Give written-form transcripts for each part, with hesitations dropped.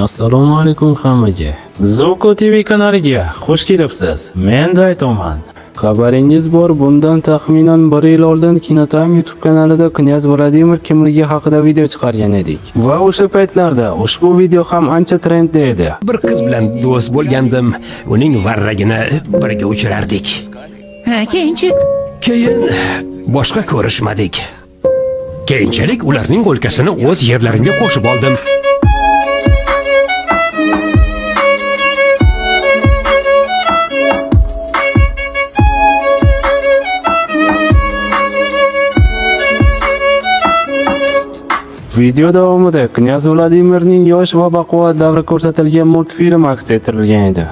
Assalomu alaykum hammaga. Zoko TV kanaliga xush kelibsiz. Men Daytoman. Xabaringiz bor, bundan taxminan 1 yil oldin Kinotime YouTube kanalida knyaz Vladimir kimligi haqida video chiqargan edik. Va o'sha paytlarda ushbu video ham ancha trendda edi. Bir qiz bilan do'st bo'lgandim. Uning varragini birga uchirardik. Keyin boshqa ko'rishmadik. Keyinchalik ularning o'lkasini o'z yerlarimga qo'shib oldim. Video davomida knyaz Vladimirning yosh va baquvvat davri ko'rsatilgan multfilm aks ettirilgan edi.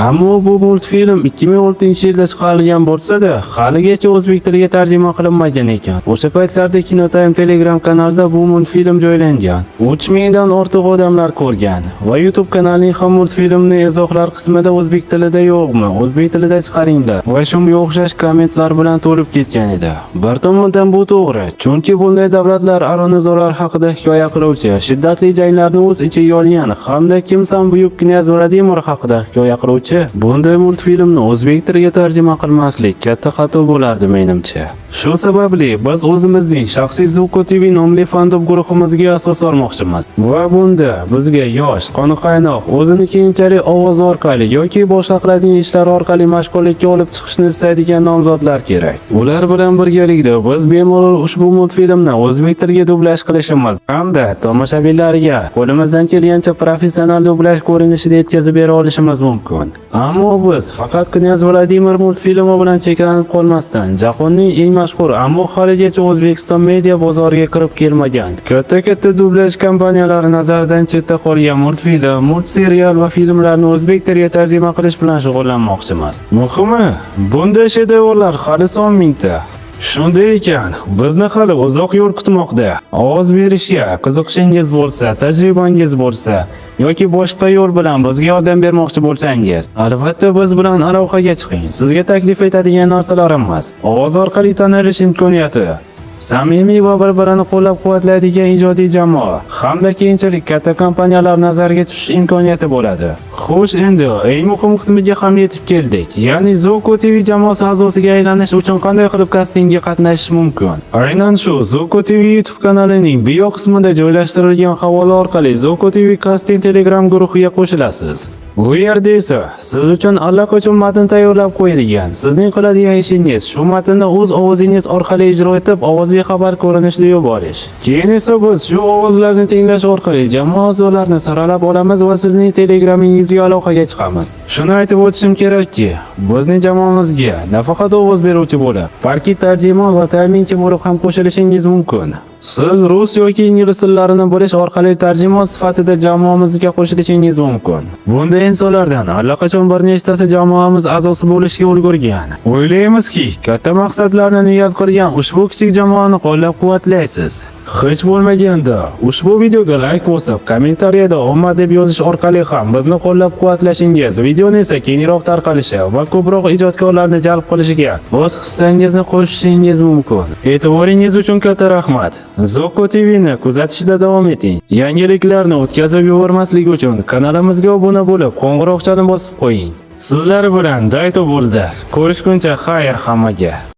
Ammo bu multfilm 2016-yilda chiqarilgan bo'lsa-da, haligacha o'zbek tiliga tarjima qilinmagan ekan. O'sha paytlarda Kinotime Telegram kanalida bu multfilm joylangan. 3000 dan ortiq odamlar ko'rgan va YouTube kanalining ham multfilmni izohlar qismida o'zbek tilida yo'qmi, o'zbek tilida chiqaringlar va shunga o'xshash kommentlar bilan to'lib ketgan edi. Bir tomondan bu to'g'ri, chunki bunday davlatlararo nizolar haqida hikoya qiluvchi, shiddatli janglarni o'z ichiga olgan hamda kimsan buyuk knyaz Vladimir haqida hikoya qiluvchi bunday multfilmni o'zbek tiliga tarjima qilmaslik katta xato bo'lardi menimcha. Shu sababli biz o'zimizning shaxsiy Zoko TV nomli fandom guruhimizga asos solmoqchimiz. Va bunda bizga yosh, qoni qaynoq, o'zini keyinchalik ovoz orqali yoki boshqa qiladigan ishlar orqali mashhurlikka olib chiqishni istaydigan nomzodlar kerak. Ular bilan birgalikda biz bemalol ushbu multfilmni o'zbek tiliga dublyaj qilishimiz hamda tomoshabinlarga qo'limizdan kelgancha professional dublyaj ko'rinishida yetkazib bera olishimiz mumkin. Ammo biz faqat knyaz Vladimir multfilmi bilan cheklanib qolmasdan, jahonning eng mashhur ammo haligacha O'zbekiston media bozoriga kirib kelmagan katta dublyaj kompaniyalari nazaridan chetda qolgan multfilm, multserial va filmlarni o'zbek tiliga tarjima qilish bilan shug'ullanmoqchimiz. Muhimi, bunday shedevrlar hali son mingta. Shunday ekan, bizni hali uzoq yo'l kutmoqda. Ovoz berishga qiziqishingiz bo'lsa, tajribangiz bo'lsa yoki boshqa yo'l bilan bizga yordam bermoqchi bo'lsangiz, albatta biz bilan aloqaga chiqing. Sizga taklif etadigan narsalarimiz: ovoz orqali tanilish imkoniyati, samimiy va bir-birini qo'llab-quvvatlaydigan ijodiy jamoa hamda keyinchalik katta kompaniyalar nazariga tushish imkoniyati bo'ladi. Xo'sh, endi eng muhim qismiga ham yetib keldik. Ya'ni Zoko TV jamoasi a'zosiga aylanish uchun qanday qilib kastingga qatnashish mumkin? Aynan shu Zoko TV YouTube kanalining bio qismida joylashtirilgan havola orqali Zoko TV Casting Telegram guruhiga qo'shilasiz. Bu yerda esa siz uchun allaqachon matn tayyorlab qo'yilgan. Sizning qiladigan ishingiz shu matnni o'z ovozingiz orqali ijro etib, ovozli xabar ko'rinishida yuborish. Keyin esa biz shu ovozlarni tenglash orqali jamoa a'zolarini saralab olamiz va sizning Telegramingizga aloqaga chiqamiz. Shuni aytib o'tishim kerakki, bizning jamoamizga nafaqat ovoz beruvchi bo'lib, balki tarjimon va ta'minchi bo'lib ham qo'shilishingiz mumkin. Siz rus yoki ingliz tillarini bilish orqali tarjimon sifatida jamoamizga qo'shilishingiz mumkin. Bunday insonlardan allaqachon bir nechtasi jamoamiz a'zosi bo'lishga ulgurgan. O'ylaymizki, katta maqsadlarni niyat qilgan ushbu kichik jamoani qo'llab-quvvatlaysiz. Hech bo'lmaganda ushbu videoga like bosib, kommentariyada omad deb yozish orqali ham bizni qo'llab-quvvatlashingiz, videoni esa kengroq tarqalishi va ko'proq ijodkorlarni jalb qilishiga o'z hissangizni qo'shishingiz mumkin. E'tiboringiz uchun katta rahmat. Zoko TVni kuzatishda davom eting. Yangiliklarni o'tkazib yubormaslik uchun kanalimizga obuna bo'lib, qo'ng'iroqchani bosib qo'ying. Sizlar bilan Dayto bo'ldi. Ko'rishguncha xayr hammaga.